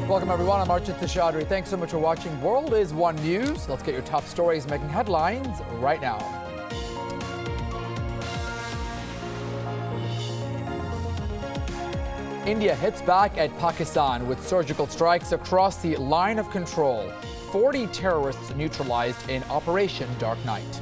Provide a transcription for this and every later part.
Welcome everyone, I'm Archit Tashadri. Thanks so much for watching World is One News. Let's get your top stories making headlines right now. India hits back at Pakistan with surgical strikes across the line of control. 40 terrorists neutralized in Operation Dark Night.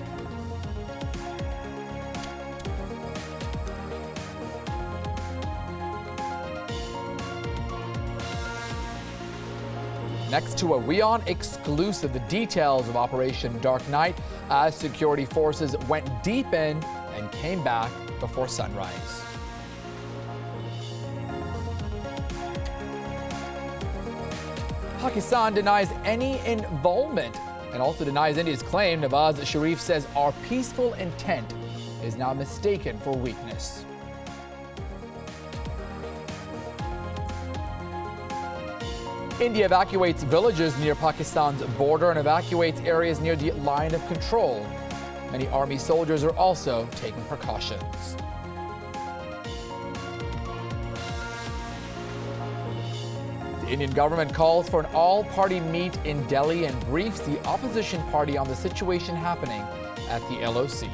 Next to a WION exclusive, the details of Operation Dark Night as security forces went deep in and came back before sunrise. Pakistan denies any involvement and also denies India's claim. Nawaz Sharif says our peaceful intent is now mistaken for weakness. India evacuates villages near Pakistan's border and evacuates areas near the line of control. Many army soldiers are also taking precautions. The Indian government calls for an all-party meet in Delhi and briefs the opposition party on the situation happening at the LOC.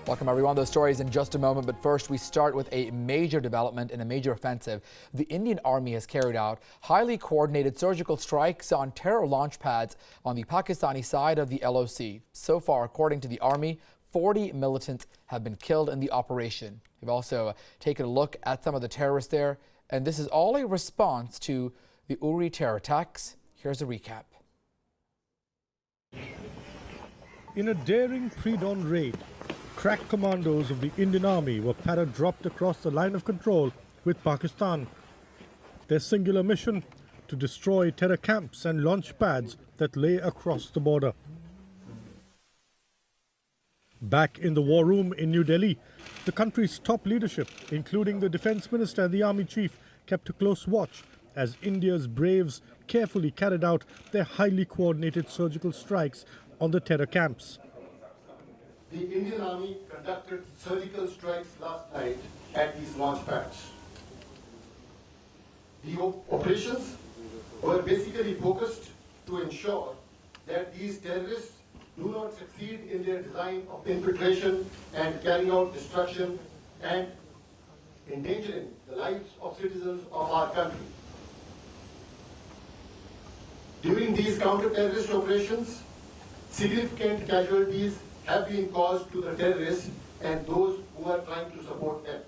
Welcome everyone. Those stories in just a moment, but first we start with a major development in a major offensive. The Indian Army has carried out highly coordinated surgical strikes on terror launch pads on the Pakistani side of the LOC. So far, according to the Army, 40 militants have been killed in the operation. We've also taken a look at some of the terrorists there, and this is all a response to the Uri terror attacks. Here's a recap. In a daring pre-dawn raid, crack commandos of the Indian Army were para-dropped across the line of control with Pakistan. Their singular mission: to destroy terror camps and launch pads that lay across the border. Back in the war room in New Delhi, the country's top leadership, including the Defence Minister and the Army Chief, kept a close watch as India's braves carefully carried out their highly coordinated surgical strikes on the terror camps. The Indian Army conducted surgical strikes last night at these launch pads. The operations were basically focused to ensure that these terrorists do not succeed in their design of infiltration and carrying out destruction and endangering the lives of citizens of our country. During these counter-terrorist operations, significant casualties have been caused to the terrorists and those who are trying to support them.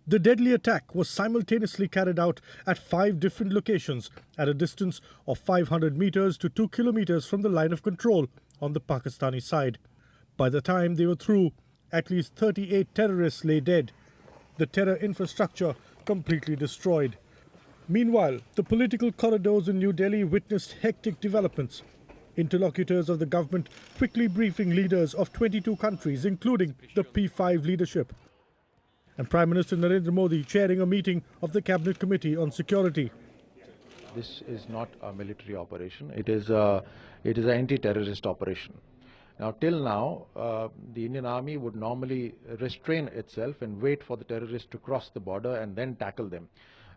The deadly attack was simultaneously carried out at 5 different locations at a distance of 500 meters to 2 kilometers from the line of control on the Pakistani side. By the time they were through, at least 38 terrorists lay dead, the terror infrastructure completely destroyed. Meanwhile, the political corridors in New Delhi witnessed hectic developments. Interlocutors of the government quickly briefing leaders of 22 countries, including the P5 leadership. And Prime Minister Narendra Modi chairing a meeting of the Cabinet Committee on Security. This is not a military operation. It is an anti-terrorist operation. Now, till now, the Indian Army would normally restrain itself and wait for the terrorists to cross the border and then tackle them.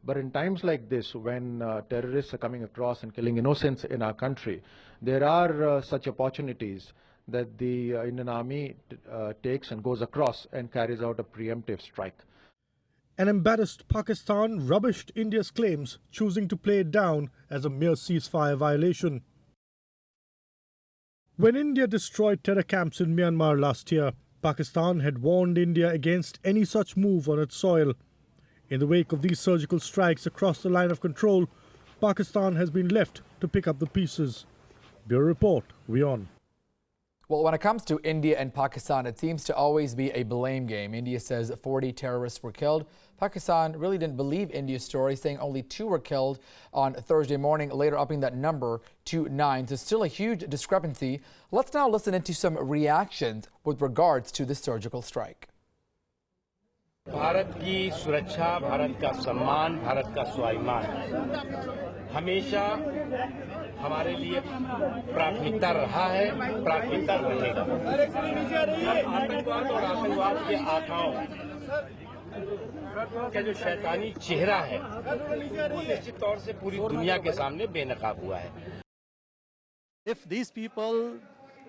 But in times like this, when terrorists are coming across and killing innocents in our country, there are such opportunities that the Indian Army takes and goes across and carries out a preemptive strike. An embarrassed Pakistan rubbished India's claims, choosing to play it down as a mere ceasefire violation. When India destroyed terror camps in Myanmar last year, Pakistan had warned India against any such move on its soil. In the wake of these surgical strikes across the line of control, Pakistan has been left to pick up the pieces. Bureau Report, WION. Well, when it comes to India and Pakistan, it seems to always be a blame game. India says 40 terrorists were killed. Pakistan really didn't believe India's story, saying only 2 were killed on Thursday morning, later upping that number to 9. So still a huge discrepancy. Let's now listen into some reactions with regards to the surgical strike. Bharat की सुरक्षा, भारत का सम्मान, भारत का स्वाभिमान हमेशा हमारे लिए प्राथमिकता रहा है, प्राथमिकता रहेगा। आतंकवाद और आतंकवाद के आकाओं का जो शैतानी चेहरा है वो निश्चित तौर से पूरी दुनिया के सामने बेनकाब हुआ है। If these people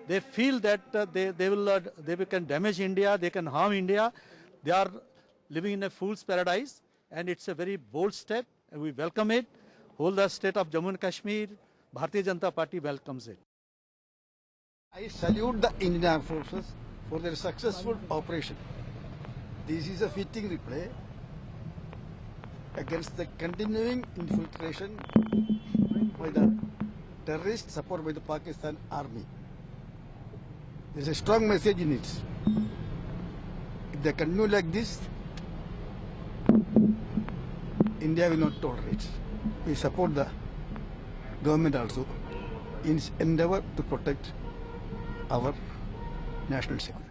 they feel that they can damage India, they can harm India, they are living in a fool's paradise, and it's a very bold step, and we welcome it. Whole the state of Jammu and Kashmir, Bharatiya Janata Party welcomes it. I salute the Indian Armed Forces for their successful operation. This is a fitting reply against the continuing infiltration by the terrorists supported by the Pakistan Army. There is a strong message in it. If they continue like this, India will not tolerate. We support the government also in its endeavor to protect our national security.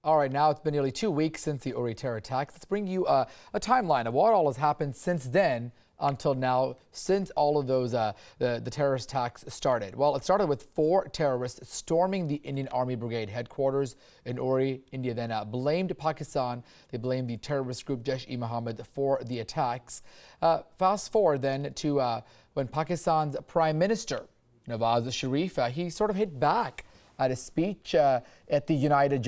All right, now it's been nearly 2 weeks since the Uri terror attacks. Let's bring you a timeline of what all has happened since then until now, since all of those the terrorist attacks started. Well, it started with 4 terrorists storming the Indian Army Brigade headquarters in Uri. India then blamed Pakistan. They blamed the terrorist group Jaish-e-Mohammed for the attacks. Fast forward then to when Pakistan's Prime Minister Nawaz Sharif, he sort of hit back at a speech at the United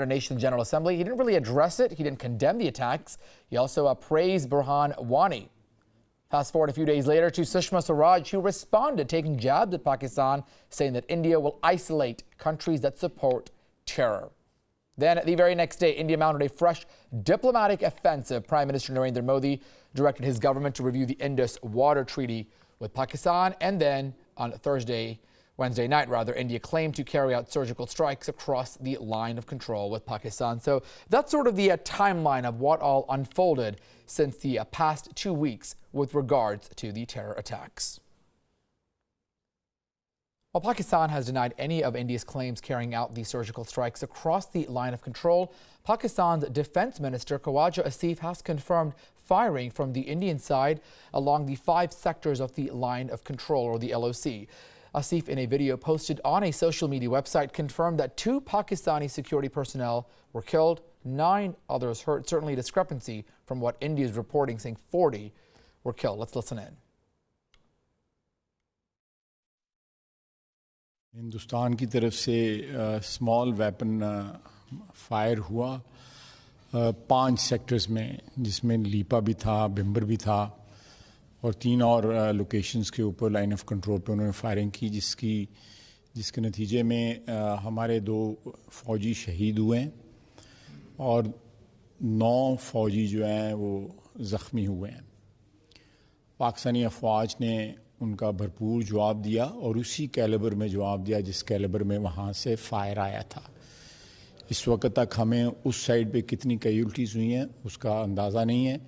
Nations General Assembly. He didn't really address it. He didn't condemn the attacks. He also praised Burhan Wani. Fast forward a few days later to Sushma Swaraj, who responded, taking jabs at Pakistan, saying that India will isolate countries that support terror. Then, the very next day, India mounted a fresh diplomatic offensive. Prime Minister Narendra Modi directed his government to review the Indus Water Treaty with Pakistan, and then on Wednesday night, India claimed to carry out surgical strikes across the line of control with Pakistan. So that's sort of the timeline of what all unfolded since the past 2 weeks with regards to the terror attacks. While Pakistan has denied any of India's claims carrying out the surgical strikes across the line of control, Pakistan's Defense Minister Khawaja Asif has confirmed firing from the Indian side along the 5 sectors of the line of control, or the LOC. Asif, in a video posted on a social media website, confirmed that 2 Pakistani security personnel were killed, 9 others hurt. Certainly a discrepancy from what India is reporting, saying 40 were killed. Let's listen in. Hindustan की तरफ से small weapon fire हुआ 5 sectors में, जिसमें लीपा भी था, भिम्बर भी था, और 3 और लोकेशंस के ऊपर लाइन ऑफ कंट्रोल पे उन्होंने फायरिंग की, जिसके नतीजे में हमारे 2 फौजी शहीद हुए हैं और 9 फौजी जो हैं वो ज़ख्मी हुए हैं। पाकिस्तानी अफवाज ने उनका भरपूर जवाब दिया और उसी कैलिबर में जवाब दिया जिस कैलिबर में वहाँ से फायर आया था। इस वक्त तक हमें उस साइड पे कितनी कैजुअल्टीज़ हुई हैं उसका अंदाज़ा नहीं है,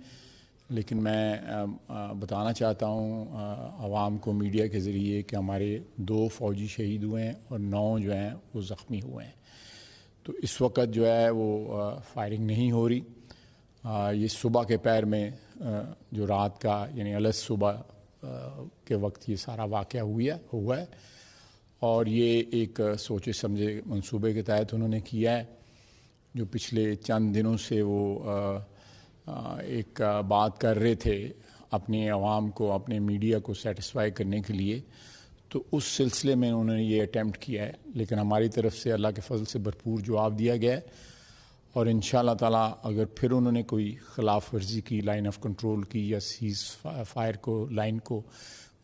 लेकिन मैं बताना चाहता हूँ आवाम को मीडिया के ज़रिए कि हमारे 2 फौजी शहीद हुए हैं और 9 जो हैं वो ज़ख्मी हुए हैं। तो इस वक्त जो है वो फायरिंग नहीं हो रही। ये सुबह के पैर में जो रात का यानी अलस सुबह के वक्त ये सारा वाक़या हुआ है और ये एक सोचे समझे मंसूबे के तहत उन्होंने किया है। जो पिछले चंद दिनों से वो एक बात कर रहे थे अपने अवाम को, अपने मीडिया को सेटिस्फाई करने के लिए, तो उस सिलसिले में उन्होंने ये अटेम्प्ट किया है। लेकिन हमारी तरफ से अल्लाह के फजल से भरपूर जवाब दिया गया है और इंशाअल्लाह ताला अगर फिर उन्होंने कोई ख़िलाफ़ वर्जी की, लाइन ऑफ कंट्रोल की या सीज़ फायर को लाइन को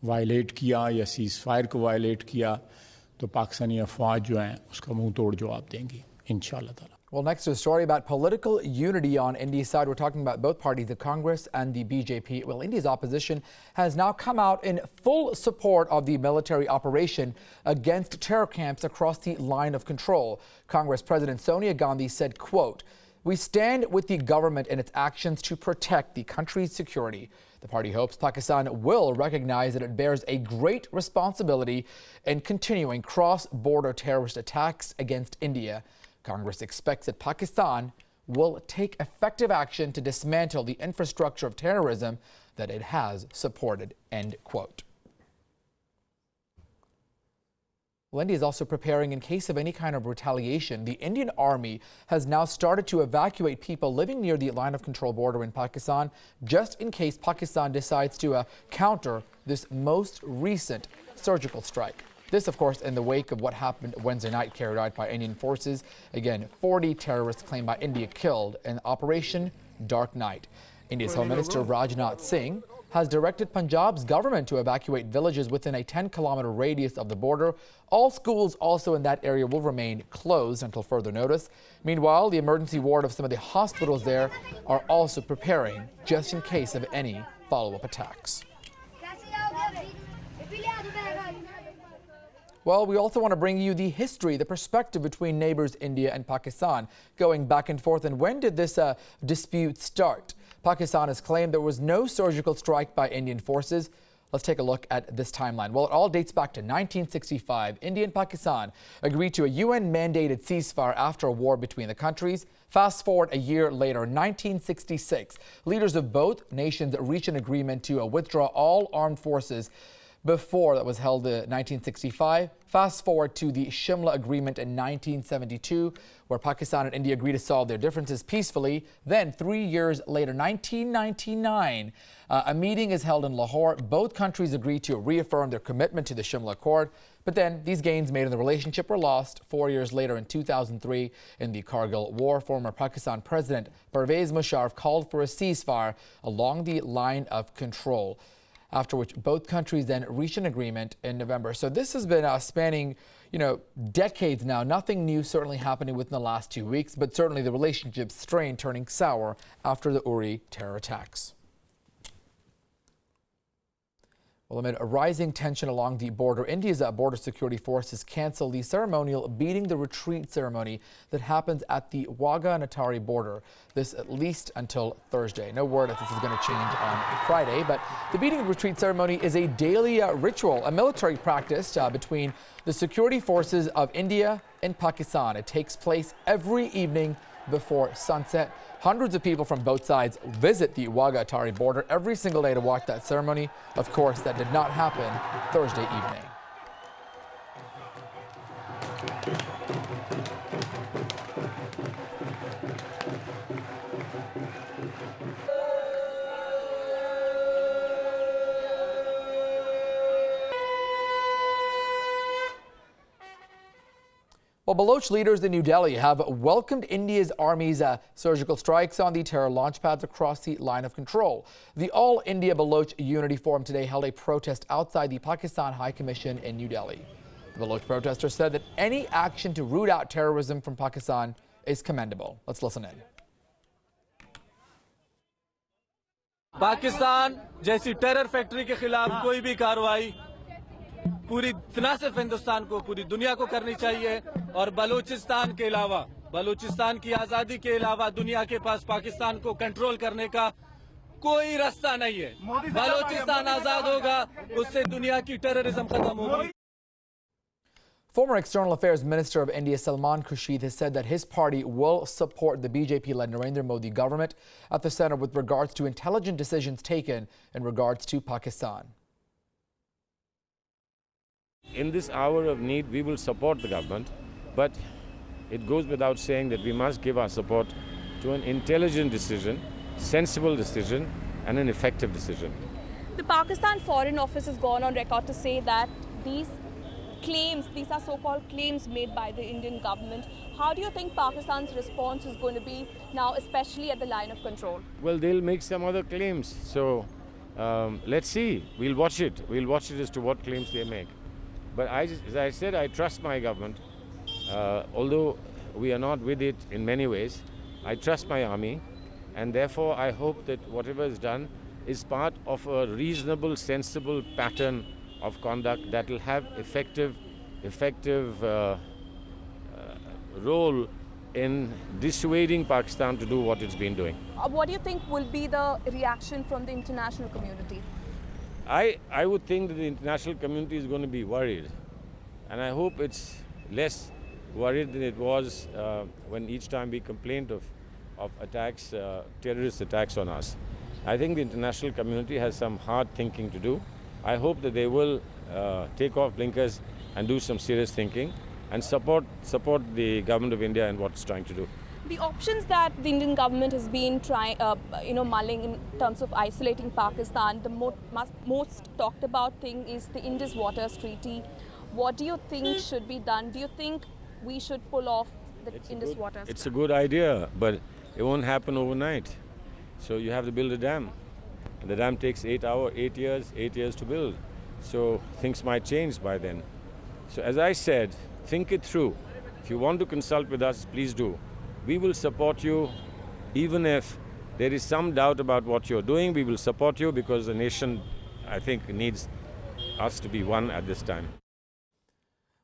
वायलेट किया या सीज़ फायर को वायलेट किया, तो पाकिस्तानी अफवाज जो हैं उसका मुंह तोड़ जवाब देंगी इंशाअल्लाह ताला। Well, next is a story about political unity on India's side. We're talking about both parties, the Congress and the BJP. Well, India's opposition has now come out in full support of the military operation against terror camps across the line of control. Congress President Sonia Gandhi said, quote, "We stand with the government in its actions to protect the country's security." The party hopes Pakistan will recognize that it bears a great responsibility in continuing cross-border terrorist attacks against India. Congress expects that Pakistan will take effective action to dismantle the infrastructure of terrorism that it has supported, end quote. Well, India is also preparing in case of any kind of retaliation. The Indian Army has now started to evacuate people living near the line of control border in Pakistan, just in case Pakistan decides to counter this most recent surgical strike. This, of course, in the wake of what happened Wednesday night carried out by Indian forces. Again, 40 terrorists claimed by India killed in Operation Dark Night. India's Home Minister Rajnath Singh has directed Punjab's government to evacuate villages within a 10-kilometer radius of the border. All schools also in that area will remain closed until further notice. Meanwhile, the emergency ward of some of the hospitals there are also preparing just in case of any follow-up attacks. Well, we also want to bring you the history, the perspective between neighbors India and Pakistan, going back and forth. And when did this dispute start? Pakistan has claimed there was no surgical strike by Indian forces. Let's take a look at this timeline. Well, it all dates back to 1965. India and Pakistan agreed to a UN-mandated ceasefire after a war between the countries. Fast forward a year later, 1966, leaders of both nations reached an agreement to withdraw all armed forces before that was held in 1965. Fast forward to the Shimla Agreement in 1972, where Pakistan and India agreed to solve their differences peacefully. Then 3 years later, 1999, a meeting is held in Lahore. Both countries agreed to reaffirm their commitment to the Shimla Accord. But then these gains made in the relationship were lost 4 years later in 2003 in the Kargil War. Former Pakistan President Pervez Musharraf called for a ceasefire along the line of control, after which both countries then reached an agreement in November. So this has been spanning, decades now. Nothing new certainly happening within the last 2 weeks, but certainly the relationship strained, turning sour after the Uri terror attacks. Well, amid a rising tension along the border, India's border security forces canceled the ceremonial Beating the Retreat ceremony that happens at the Wagah-Natari border. This at least until Thursday. No word if this is going to change on Friday, but the Beating the Retreat ceremony is a daily ritual, a military practice between the security forces of India and Pakistan. It takes place every evening before sunset. Hundreds of people from both sides visit the Wagah-Natari border every single day to watch that ceremony. Of course, that did not happen Thursday evening. Well, Baloch leaders in New Delhi have welcomed India's army's surgical strikes on the terror launch pads across the line of control. The All India Baloch Unity Forum today held a protest outside the Pakistan High Commission in New Delhi. The Baloch protesters said that any action to root out terrorism from Pakistan is commendable. Let's listen in. Pakistan जैसी terror factory के खिलाफ कोई भी कार्रवाई पूरी न सिर्फ हिंदुस्तान को, पूरी दुनिया को करनी चाहिए। और बलूचिस्तान के अलावा, बलूचिस्तान की आजादी के अलावा दुनिया के पास पाकिस्तान को कंट्रोल करने का कोई रास्ता नहीं है। बलूचिस्तान आजाद होगा, उससे दुनिया की टेररिज्म खत्म होगी। Former External Affairs Minister of India Salman Khurshid has said that his party will support the BJP-led Narendra Modi government at the center with regards to intelligent decisions taken in regards to Pakistan. In this hour of need, we will support the government, but it goes without saying that we must give our support to an intelligent decision, sensible decision, and an effective decision. The Pakistan Foreign Office has gone on record to say that these are so-called claims made by the Indian government. How do you think Pakistan's response is going to be now, especially at the line of control? Well, they'll make some other claims. So let's see. We'll watch it. We'll watch it as to what claims they make. But as I said, I trust my government. Although we are not with it in many ways, I trust my army. And therefore, I hope that whatever is done is part of a reasonable, sensible pattern of conduct that will have effective role in dissuading Pakistan to do what it's been doing. What do you think will be the reaction from the international community? I would think that the international community is going to be worried, and I hope it's less worried than it was when each time we complained of attacks, terrorist attacks on us. I think the international community has some hard thinking to do. I hope that they will take off blinkers and do some serious thinking and support the government of India in what it's trying to do. The options that the Indian government has been trying, mulling in terms of isolating Pakistan, the most talked about thing is the Indus Waters Treaty. What do you think should be done? Do you think we should pull off the Indus Waters? It's a good idea, but it won't happen overnight. So you have to build a dam. And the dam takes 8 years to build. So things might change by then. So as I said, think it through. If you want to consult with us, please do. We will support you even if there is some doubt about what you're doing. We will support you because the nation, I think, needs us to be one at this time.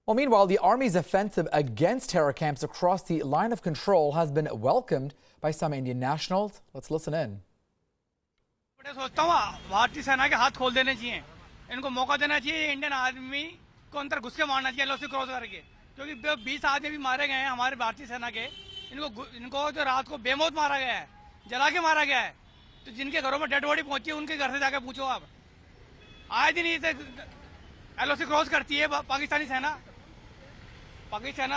Well, meanwhile, the Army's offensive against terror camps across the line of control has been welcomed by some Indian nationals. Let's listen in. मैं सोचता हूँ भारतीय सेना के हाथ खोल देने चाहिए, इनको मौका देना चाहिए, इंडियन आर्मी को अंदर घुस के मारना चाहिए, एलओसी क्रॉस करके, क्योंकि 20 आदमी भी मारे गए हैं हमारे भारतीय सेना के, इनको जो रात को बेमौत मारा गया है, जला के मारा गया है, तो जिनके घरों में डेड बॉडी पहुंची है उनके घर से जाके पूछो आप, आए दिन इसे एलओसी क्रॉस करती है पाकिस्तानी सेना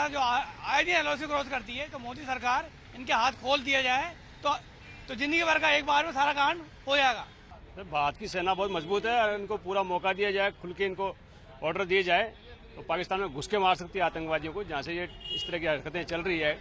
जो आए दिन एलओसी क्रॉस करती है, तो मोदी सरकार इनके हाथ खोल दिया जाए तो जिंदगी भर का एक बार में सारा कांड हो जाएगा। भारत की सेना बहुत मजबूत है और इनको पूरा मौका दिया जाए, खुल के इनको ऑर्डर दिए जाए तो पाकिस्तान में घुस के मार सकती है आतंकवादियों को, जहाँ से ये इस तरह की हरकतें चल रही है,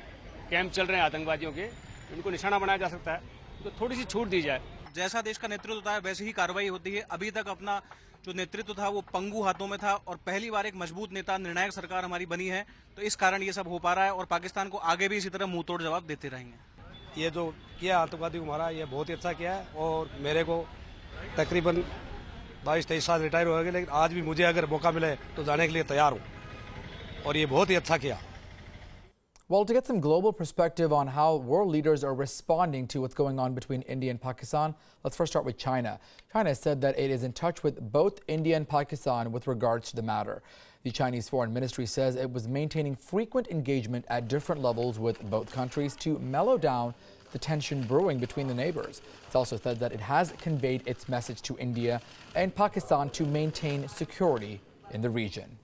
कैंप चल रहे हैं आतंकवादियों के, उनको निशाना बनाया जा सकता है, तो थोड़ी सी छूट दी जाए। जैसा देश का नेतृत्व होता है वैसे ही कार्रवाई होती है। अभी तक अपना जो नेतृत्व था वो पंगु हाथों में था और पहली बार एक मजबूत नेता, निर्णायक सरकार हमारी बनी है, तो इस कारण ये सब हो पा रहा है और पाकिस्तान को आगे भी इसी तरह मुंह तोड़ जवाब देते रहेंगे। ये जो किया आतंकवादी को मारा, ये बहुत ही अच्छा किया है और मेरे को तकरीबन 22-23 साल रिटायर हो गए, लेकिन आज भी मुझे अगर मौका मिले तो जाने के लिए तैयार हूँ और ये बहुत ही अच्छा किया। Well, to get some global perspective on how world leaders are responding to what's going on between India and Pakistan, let's first start with China. China has said that it is in touch with both India and Pakistan with regards to the matter. The Chinese Foreign Ministry says it was maintaining frequent engagement at different levels with both countries to mellow down the tension brewing between the neighbors. It's also said that it has conveyed its message to India and Pakistan to maintain security in the region.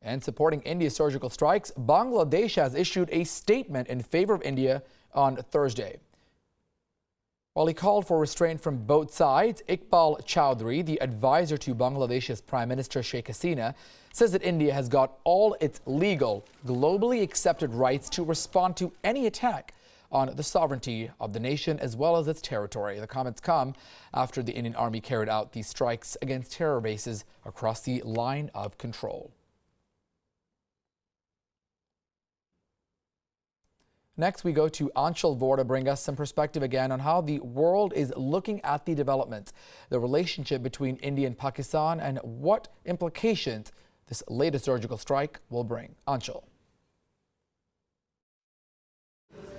And supporting India's surgical strikes, Bangladesh has issued a statement in favor of India on Thursday. While he called for restraint from both sides, Iqbal Chowdhury, the advisor to Bangladesh's Prime Minister Sheikh Hasina, says that India has got all its legal, globally accepted rights to respond to any attack on the sovereignty of the nation as well as its territory. The comments come after the Indian Army carried out these strikes against terror bases across the line of control. Next, we go to Anshul Vora to bring us some perspective again on how the world is looking at the developments, the relationship between India and Pakistan, and what implications this latest surgical strike will bring. Anshul.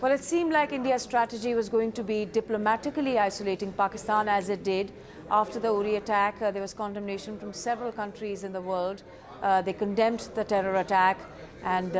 Well, it seemed like India's strategy was going to be diplomatically isolating Pakistan as it did. After the Uri attack, there was condemnation from several countries in the world. They condemned the terror attack. And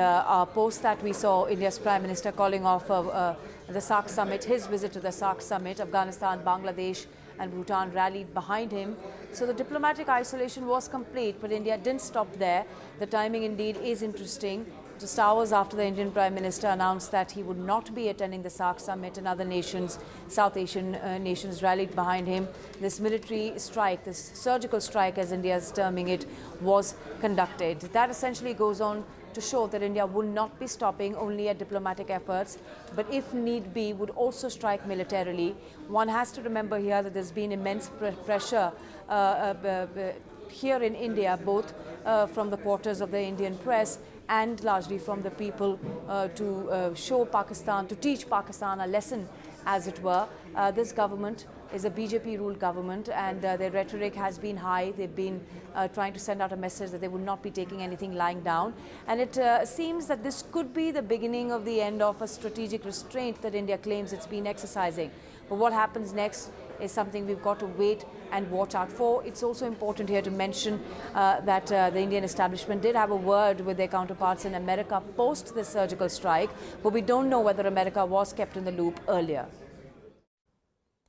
post that we saw India's Prime Minister calling off the SAARC summit, his visit to the SAARC summit. Afghanistan, Bangladesh and Bhutan rallied behind him. So the diplomatic isolation was complete, but India didn't stop there. The timing indeed is interesting. Just hours after the Indian Prime Minister announced that he would not be attending the SAARC summit, and other nations, South Asian nations rallied behind him. This military strike, this surgical strike as India is terming it, was conducted. That essentially goes on to show that India will not be stopping only at diplomatic efforts, but if need be, would also strike militarily. One has to remember here that there's been immense pressure here in India, both from the quarters of the Indian press and largely from the people to show Pakistan, to teach Pakistan a lesson, as it were. This government is a BJP-ruled government, and their rhetoric has been high. They've been trying to send out a message that they will not be taking anything lying down. And it seems that this could be the beginning of the end of a strategic restraint that India claims it's been exercising. But what happens next is something we've got to wait and watch out for. It's also important here to mention that the Indian establishment did have a word with their counterparts in America post the surgical strike, but we don't know whether America was kept in the loop earlier.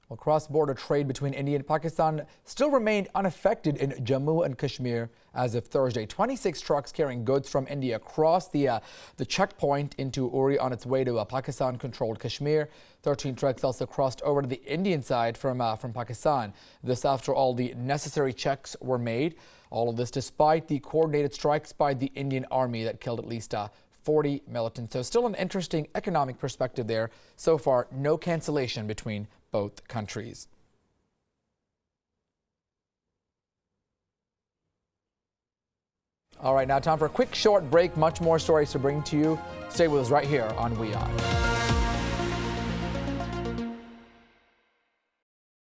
Well, cross-border trade between India and Pakistan still remained unaffected in Jammu and Kashmir as of Thursday. 26 trucks carrying goods from India crossed the checkpoint into Uri on its way to Pakistan-controlled Kashmir. 13 trucks also crossed over to the Indian side from Pakistan. This after all the necessary checks were made. All of this despite the coordinated strikes by the Indian Army that killed at least 40 militants. So still an interesting economic perspective there. So far, no cancellation between both countries. All right, now time for a quick short break. Much more stories to bring to you. Stay with us right here on WION.